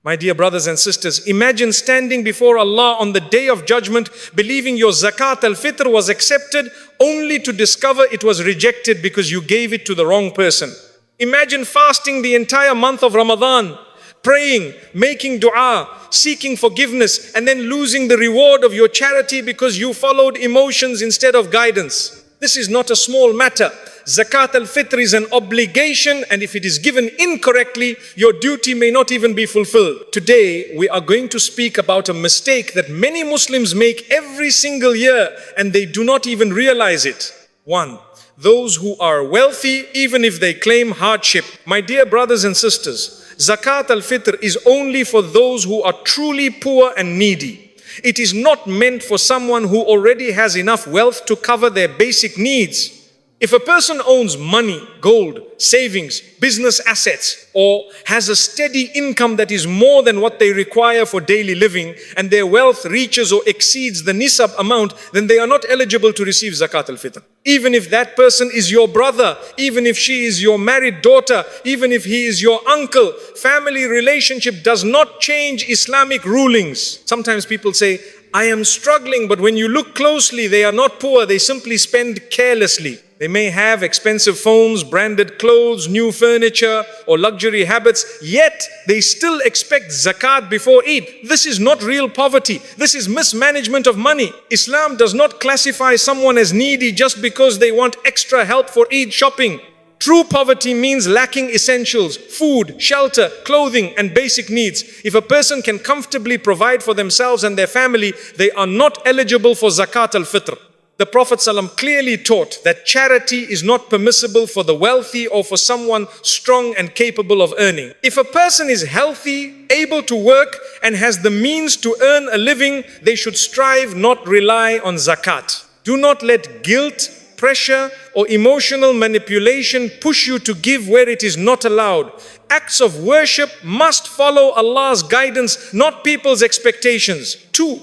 My dear brothers and sisters, imagine standing before Allah on the day of judgment, believing your zakat al-fitr was accepted, only to discover it was rejected because you gave it to the wrong person. Imagine fasting the entire month of Ramadan, praying, making dua, seeking forgiveness, and then losing the reward of your charity because you followed emotions instead of guidance. This is not a small matter. Zakat al-fitr is an obligation, and if it is given incorrectly, your duty may not even be fulfilled. Today, we are going to speak about a mistake that many Muslims make every single year, and they do not even realize it. 1. Those who are wealthy, even if they claim hardship. My dear brothers and sisters, Zakat al-fitr is only for those who are truly poor and needy. It is not meant for someone who already has enough wealth to cover their basic needs. If a person owns money, gold, savings, business assets, or has a steady income that is more than what they require for daily living, and their wealth reaches or exceeds the nisab amount, then they are not eligible to receive zakat al-fitr. Even if that person is your brother, even if she is your married daughter, even if he is your uncle, family relationship does not change Islamic rulings. Sometimes people say, I am struggling, but when you look closely, they are not poor, they simply spend carelessly. They may have expensive phones, branded clothes, new furniture, or luxury habits, yet they still expect zakat before Eid. This is not real poverty. This is mismanagement of money. Islam does not classify someone as needy just because they want extra help for Eid shopping. True poverty means lacking essentials, food, shelter, clothing, and basic needs. If a person can comfortably provide for themselves and their family, they are not eligible for zakat al-fitr. The Prophet ﷺ clearly taught that charity is not permissible for the wealthy or for someone strong and capable of earning. If a person is healthy, able to work, and has the means to earn a living, they should strive, not rely on zakat. Do not let guilt, pressure, or emotional manipulation push you to give where it is not allowed. Acts of worship must follow Allah's guidance, not people's expectations. 2.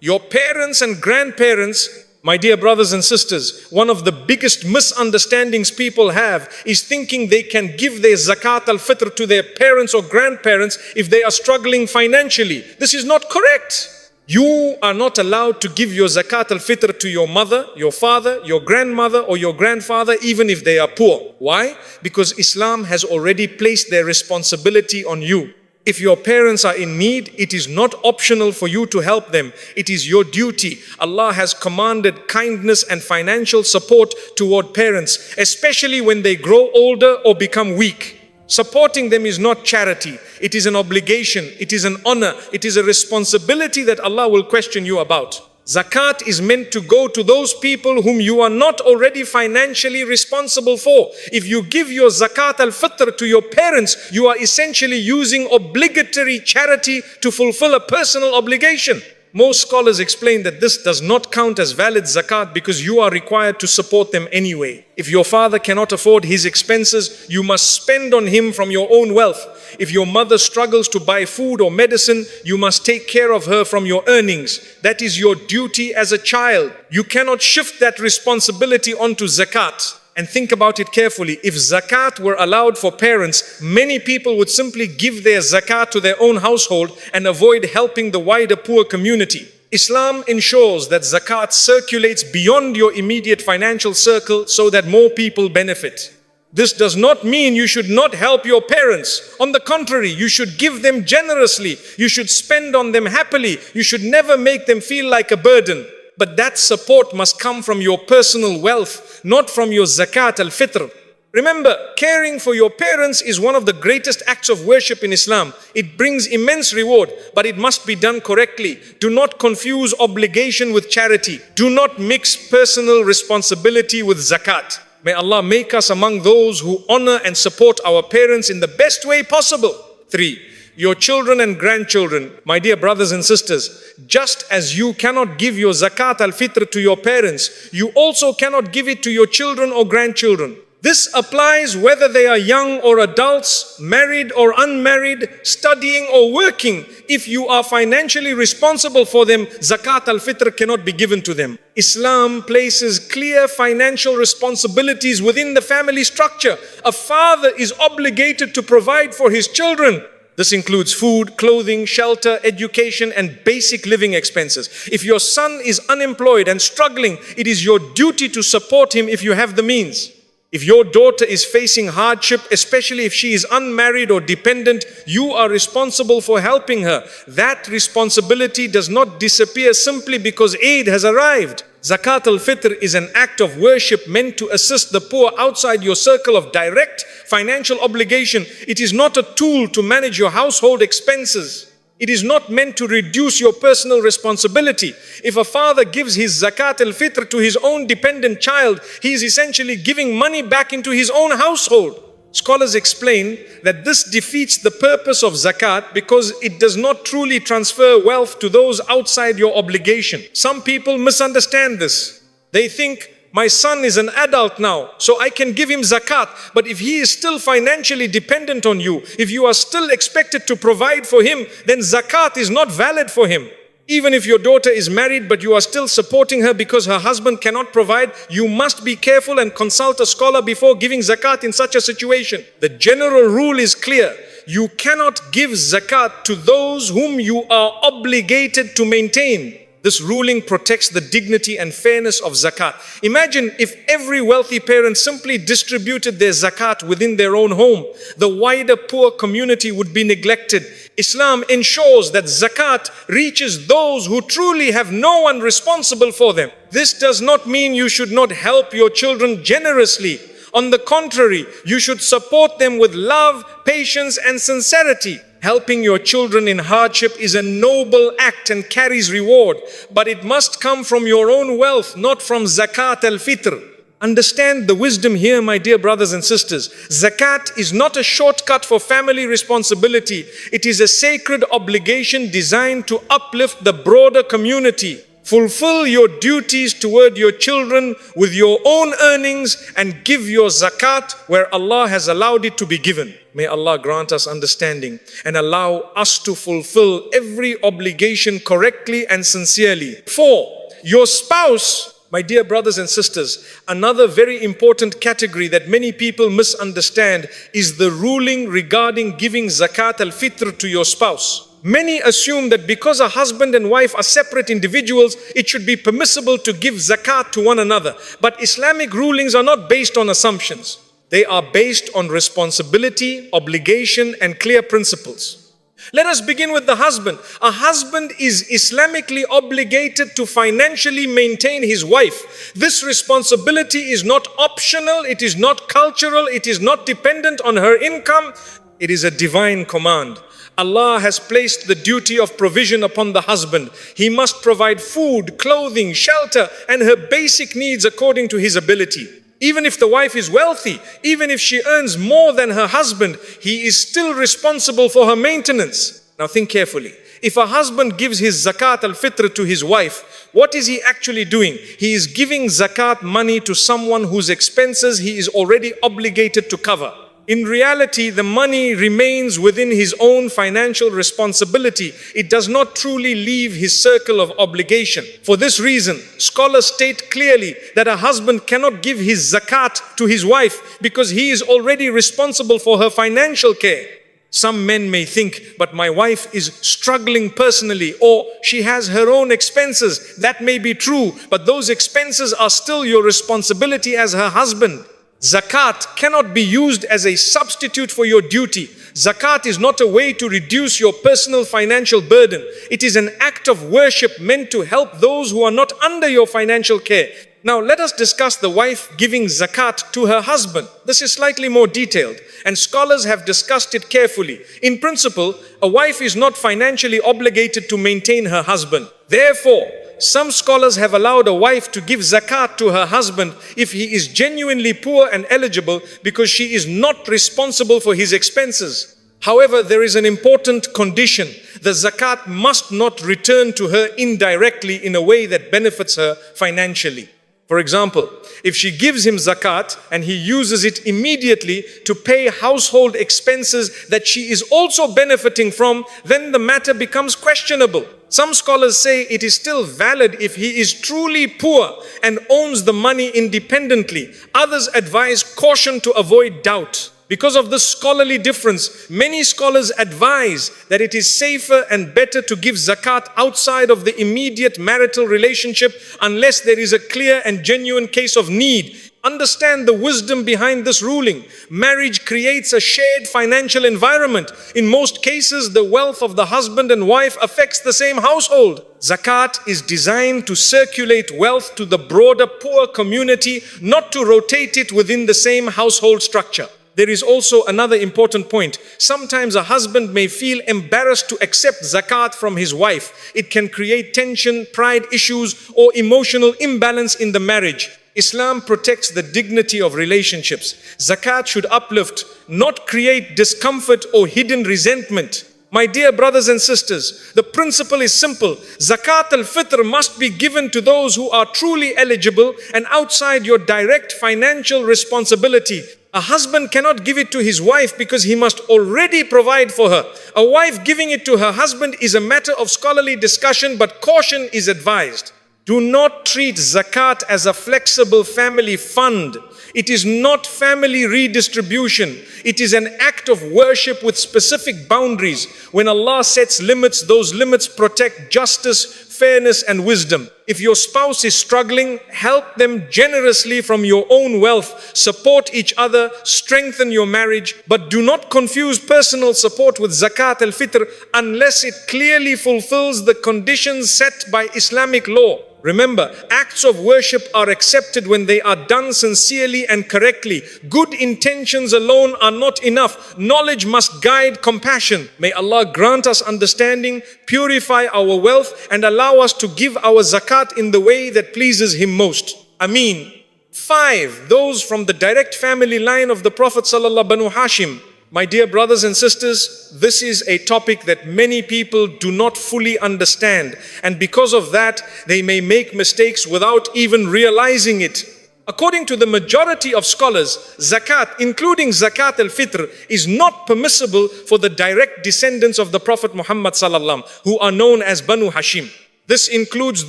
Your parents and grandparents. My dear brothers and sisters, one of the biggest misunderstandings people have is thinking they can give their zakat al-fitr to their parents or grandparents if they are struggling financially. This is not correct. You are not allowed to give your zakat al-fitr to your mother, your father, your grandmother, or your grandfather, even if they are poor. Why? Because Islam has already placed their responsibility on you. If your parents are in need, it is not optional for you to help them. It is your duty. Allah has commanded kindness and financial support toward parents, especially when they grow older or become weak. Supporting them is not charity. It is an obligation. It is an honor. It is a responsibility that Allah will question you about. Zakat is meant to go to those people whom you are not already financially responsible for. If you give your zakat al-fitr to your parents, you are essentially using obligatory charity to fulfill a personal obligation. Most scholars explain that this does not count as valid zakat because you are required to support them anyway. If your father cannot afford his expenses, you must spend on him from your own wealth. If your mother struggles to buy food or medicine, you must take care of her from your earnings. That is your duty as a child. You cannot shift that responsibility onto zakat. And think about it carefully. If zakat were allowed for parents, many people would simply give their zakat to their own household and avoid helping the wider poor community. Islam ensures that zakat circulates beyond your immediate financial circle so that more people benefit. This does not mean you should not help your parents. On the contrary, you should give them generously. You should spend on them happily. You should never make them feel like a burden. But that support must come from your personal wealth, not from your zakat al-fitr. Remember, caring for your parents is one of the greatest acts of worship in Islam. It brings immense reward, but it must be done correctly. Do not confuse obligation with charity. Do not mix personal responsibility with zakat. May Allah make us among those who honor and support our parents in the best way possible. 3. Your children and grandchildren. My dear brothers and sisters, just as you cannot give your zakat al-fitr to your parents, you also cannot give it to your children or grandchildren. This applies whether they are young or adults, married or unmarried, studying or working. If you are financially responsible for them, zakat al-fitr cannot be given to them. Islam places clear financial responsibilities within the family structure. A father is obligated to provide for his children. This includes food, clothing, shelter, education, and basic living expenses. If your son is unemployed and struggling, it is your duty to support him if you have the means. If your daughter is facing hardship, especially if she is unmarried or dependent, you are responsible for helping her. That responsibility does not disappear simply because Eid has arrived. Zakat al-Fitr is an act of worship meant to assist the poor outside your circle of direct financial obligation. It is not a tool to manage your household expenses. It is not meant to reduce your personal responsibility. If a father gives his Zakat al-Fitr to his own dependent child, he is essentially giving money back into his own household. Scholars explain that this defeats the purpose of zakat because it does not truly transfer wealth to those outside your obligation. Some people misunderstand this. They think, my son is an adult now, so I can give him zakat. But if he is still financially dependent on you, if you are still expected to provide for him, then zakat is not valid for him. Even if your daughter is married but you are still supporting her because her husband cannot provide, you must be careful and consult a scholar before giving zakat in such a situation. The general rule is clear. You cannot give zakat to those whom you are obligated to maintain. This ruling protects the dignity and fairness of zakat. Imagine if every wealthy parent simply distributed their zakat within their own home. The wider poor community would be neglected. Islam ensures that zakat reaches those who truly have no one responsible for them. This does not mean you should not help your children generously. On the contrary, you should support them with love, patience, and sincerity. Helping your children in hardship is a noble act and carries reward, but it must come from your own wealth, not from Zakat al-Fitr. Understand the wisdom here, my dear brothers and sisters. Zakat is not a shortcut for family responsibility. It is a sacred obligation designed to uplift the broader community. Fulfill your duties toward your children with your own earnings and give your zakat where Allah has allowed it to be given. May Allah grant us understanding and allow us to fulfill every obligation correctly and sincerely. 4. Your spouse. My dear brothers and sisters, another very important category that many people misunderstand is the ruling regarding giving zakat al-fitr to your spouse. Many assume that because a husband and wife are separate individuals, it should be permissible to give zakat to one another. But Islamic rulings are not based on assumptions. They are based on responsibility, obligation, and clear principles. Let us begin with the husband. A husband is Islamically obligated to financially maintain his wife. This responsibility is not optional, it is not cultural, it is not dependent on her income. It is a divine command. Allah has placed the duty of provision upon the husband. He must provide food, clothing, shelter, and her basic needs according to his ability. Even if the wife is wealthy, even if she earns more than her husband, he is still responsible for her maintenance. Now think carefully. If a husband gives his zakat al-fitr to his wife, what is he actually doing? He is giving zakat money to someone whose expenses he is already obligated to cover. In reality, the money remains within his own financial responsibility. It does not truly leave his circle of obligation. For this reason, scholars state clearly that a husband cannot give his zakat to his wife because he is already responsible for her financial care. Some men may think, but my wife is struggling personally, or she has her own expenses. That may be true, but those expenses are still your responsibility as her husband. Zakat cannot be used as a substitute for your duty. Zakat is not a way to reduce your personal financial burden. It is an act of worship meant to help those who are not under your financial care. Now let us discuss the wife giving zakat to her husband. This is slightly more detailed, and scholars have discussed it carefully. In principle, a wife is not financially obligated to maintain her husband. Therefore, some scholars have allowed a wife to give zakat to her husband if he is genuinely poor and eligible because she is not responsible for his expenses. However, there is an important condition. The zakat must not return to her indirectly in a way that benefits her financially. For example, if she gives him zakat and he uses it immediately to pay household expenses that she is also benefiting from, then the matter becomes questionable. Some scholars say it is still valid if he is truly poor and owns the money independently. Others advise caution to avoid doubt. Because of this scholarly difference, many scholars advise that it is safer and better to give zakat outside of the immediate marital relationship unless there is a clear and genuine case of need. Understand the wisdom behind this ruling. Marriage creates a shared financial environment. In most cases, the wealth of the husband and wife affects the same household. Zakat is designed to circulate wealth to the broader poor community, not to rotate it within the same household structure. There is also another important point. Sometimes a husband may feel embarrassed to accept zakat from his wife. It can create tension, pride issues, or emotional imbalance in the marriage. Islam protects the dignity of relationships. Zakat should uplift, not create discomfort or hidden resentment. My dear brothers and sisters, the principle is simple. Zakat al-Fitr must be given to those who are truly eligible and outside your direct financial responsibility. A husband cannot give it to his wife because he must already provide for her. A wife giving it to her husband is a matter of scholarly discussion, but caution is advised. Do not treat zakat as a flexible family fund. It is not family redistribution. It is an act of worship with specific boundaries. When Allah sets limits, those limits protect justice, fairness, and wisdom. If your spouse is struggling, help them generously from your own wealth. Support each other, strengthen your marriage, but do not confuse personal support with zakat al-fitr unless it clearly fulfills the conditions set by Islamic law. Remember, acts of worship are accepted when they are done sincerely and correctly. Good intentions alone are not enough. Knowledge must guide compassion. May Allah grant us understanding, purify our wealth, and allow us to give our zakat in the way that pleases Him most. Ameen. 5. Those from the direct family line of the Prophet ﷺ, Banu Hashim. My dear brothers and sisters, this is a topic that many people do not fully understand, and because of that, they may make mistakes without even realizing it. According to the majority of scholars, zakat, including zakat al-fitr, is not permissible for the direct descendants of the Prophet Muhammad ﷺ, who are known as Banu Hashim. This includes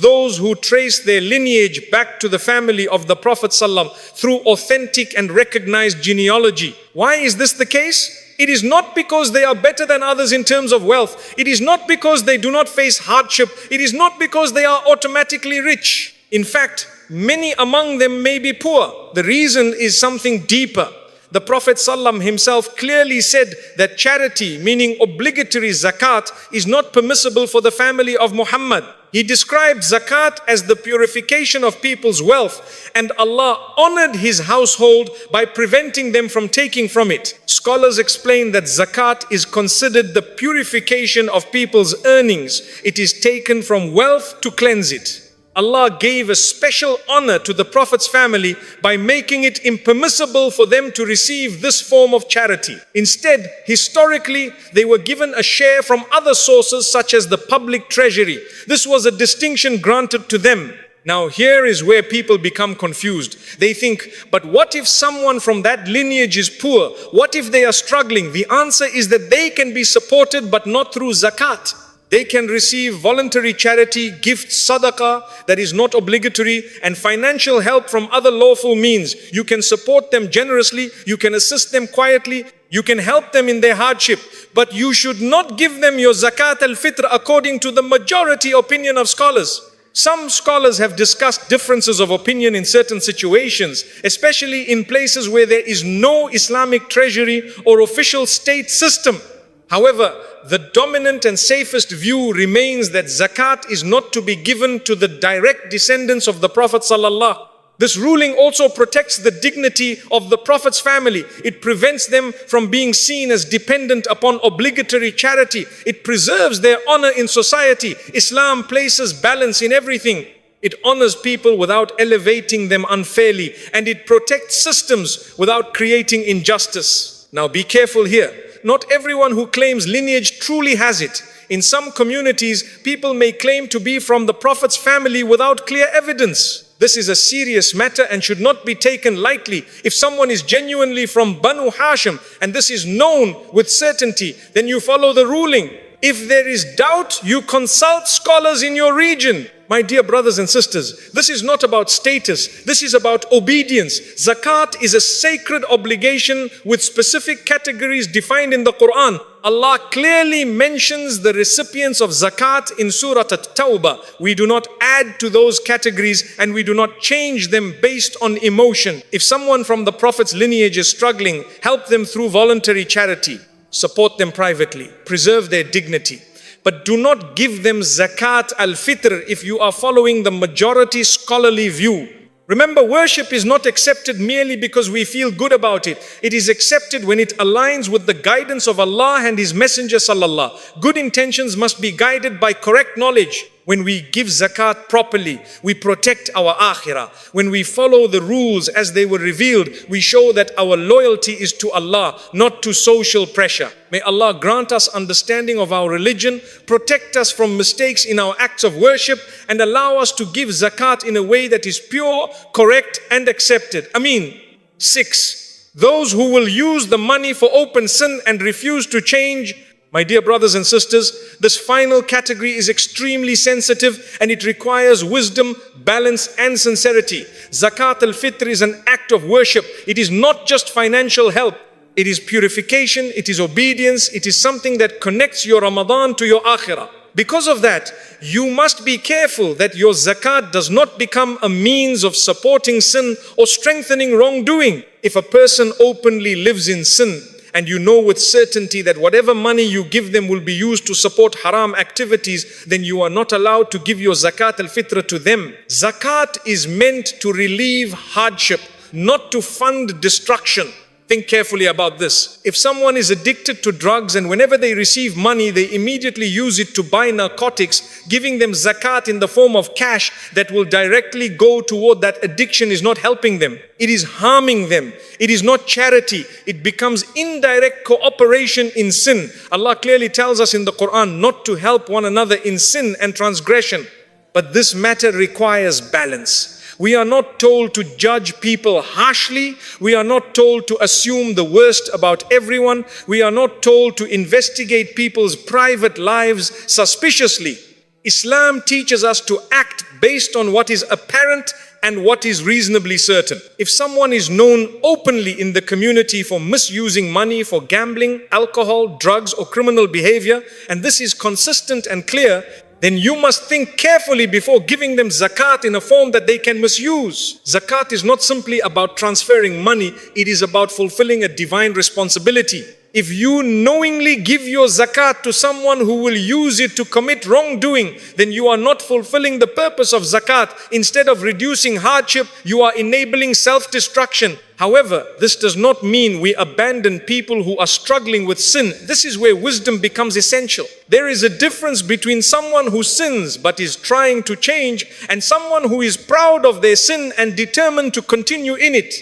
those who trace their lineage back to the family of the Prophet ﷺ through authentic and recognized genealogy. Why is this the case? It is not because they are better than others in terms of wealth. It is not because they do not face hardship. It is not because they are automatically rich. In fact, many among them may be poor. The reason is something deeper. The Prophet ﷺ himself clearly said that charity, meaning obligatory zakat, is not permissible for the family of Muhammad. He described zakat as the purification of people's wealth, and Allah honored his household by preventing them from taking from it. Scholars explain that zakat is considered the purification of people's earnings. It is taken from wealth to cleanse it. Allah gave a special honor to the Prophet's family by making it impermissible for them to receive this form of charity. Instead, historically, they were given a share from other sources such as the public treasury. This was a distinction granted to them. Now here is where people become confused. They think, but what if someone from that lineage is poor? What if they are struggling? The answer is that they can be supported but not through zakat. They can receive voluntary charity, gifts, sadaqah that is not obligatory, and financial help from other lawful means. You can support them generously, you can assist them quietly, you can help them in their hardship, but you should not give them your zakat al-fitr according to the majority opinion of scholars. Some scholars have discussed differences of opinion in certain situations, especially in places where there is no Islamic treasury or official state system. However, the dominant and safest view remains that zakat is not to be given to the direct descendants of the Prophet ﷺ. This ruling also protects the dignity of the Prophet's family. It prevents them from being seen as dependent upon obligatory charity. It preserves their honor in society. Islam places balance in everything. It honors people without elevating them unfairly, and it protects systems without creating injustice. Now be careful here. Not everyone who claims lineage truly has it. In some communities, people may claim to be from the Prophet's family without clear evidence. This is a serious matter and should not be taken lightly. If someone is genuinely from Banu Hashim and this is known with certainty, then you follow the ruling. If there is doubt, you consult scholars in your region. My dear brothers and sisters, this is not about status. This is about obedience. Zakat is a sacred obligation with specific categories defined in the Quran. Allah clearly mentions the recipients of zakat in Surah At-Tawbah. We do not add to those categories and we do not change them based on emotion. If someone from the Prophet's lineage is struggling, help them through voluntary charity. Support them privately. Preserve their dignity. But do not give them zakat al-fitr if you are following the majority scholarly view. Remember, worship is not accepted merely because we feel good about it. It is accepted when it aligns with the guidance of Allah and His Messenger sallallahu. Good intentions must be guided by correct knowledge. When we give zakat properly, we protect our akhirah. When we follow the rules as they were revealed, we show that our loyalty is to Allah, not to social pressure. May Allah grant us understanding of our religion, protect us from mistakes in our acts of worship, and allow us to give zakat in a way that is pure, correct, and accepted. Ameen. 6. Those who will use the money for open sin and refuse to change. My dear brothers and sisters, this final category is extremely sensitive and it requires wisdom, balance and sincerity. Zakat al-Fitr is an act of worship. It is not just financial help. It is purification, it is obedience, it is something that connects your Ramadan to your akhirah. Because of that, you must be careful that your zakat does not become a means of supporting sin or strengthening wrongdoing. If a person openly lives in sin, and you know with certainty that whatever money you give them will be used to support haram activities, then you are not allowed to give your zakat al-fitr to them. Zakat is meant to relieve hardship, not to fund destruction. Think carefully about this. If someone is addicted to drugs and whenever they receive money, they immediately use it to buy narcotics, giving them zakat in the form of cash that will directly go toward that addiction is not helping them. It is harming them. It is not charity. It becomes indirect cooperation in sin. Allah clearly tells us in the Quran not to help one another in sin and transgression. But this matter requires balance. We are not told to judge people harshly. We are not told to assume the worst about everyone. We are not told to investigate people's private lives suspiciously. Islam teaches us to act based on what is apparent and what is reasonably certain. If someone is known openly in the community for misusing money for gambling, alcohol, drugs or criminal behavior, and this is consistent and clear, then you must think carefully before giving them zakat in a form that they can misuse. Zakat is not simply about transferring money, it is about fulfilling a divine responsibility. If you knowingly give your zakat to someone who will use it to commit wrongdoing, then you are not fulfilling the purpose of zakat. Instead of reducing hardship, you are enabling self-destruction. However, this does not mean we abandon people who are struggling with sin. This is where wisdom becomes essential. There is a difference between someone who sins but is trying to change and someone who is proud of their sin and determined to continue in it.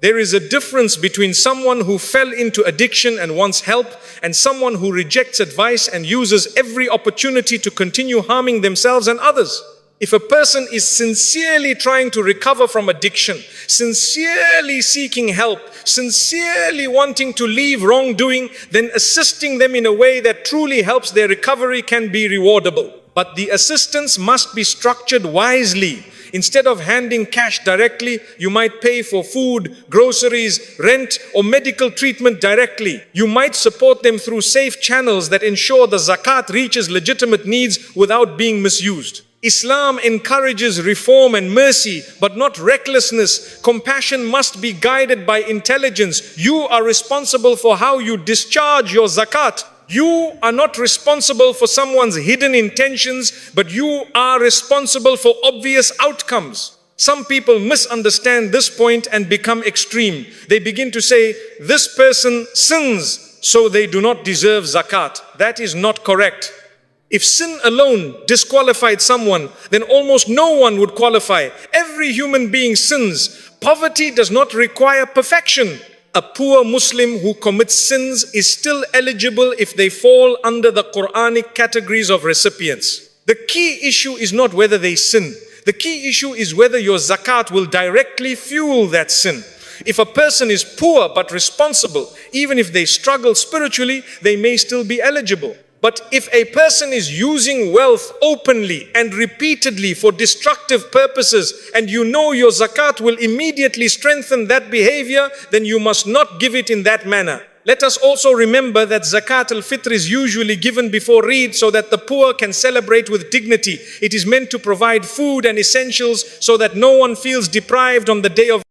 There is a difference between someone who fell into addiction and wants help and someone who rejects advice and uses every opportunity to continue harming themselves and others. If a person is sincerely trying to recover from addiction, sincerely seeking help, sincerely wanting to leave wrongdoing, then assisting them in a way that truly helps their recovery can be rewardable. But the assistance must be structured wisely. Instead of handing cash directly, you might pay for food, groceries, rent, or medical treatment directly. You might support them through safe channels that ensure the zakat reaches legitimate needs without being misused. Islam encourages reform and mercy, but not recklessness. Compassion must be guided by intelligence. You are responsible for how you discharge your zakat. You are not responsible for someone's hidden intentions, but you are responsible for obvious outcomes. Some people misunderstand this point and become extreme. They begin to say, this person sins, so they do not deserve zakat. That is not correct. If sin alone disqualified someone, then almost no one would qualify. Every human being sins. Poverty does not require perfection. A poor Muslim who commits sins is still eligible if they fall under the Quranic categories of recipients. The key issue is not whether they sin. The key issue is whether your zakat will directly fuel that sin. If a person is poor but responsible, even if they struggle spiritually, they may still be eligible. But if a person is using wealth openly and repeatedly for destructive purposes, and you know your zakat will immediately strengthen that behavior, then you must not give it in that manner. Let us also remember that zakat al-fitr is usually given before Eid so that the poor can celebrate with dignity. It is meant to provide food and essentials so that no one feels deprived on the day of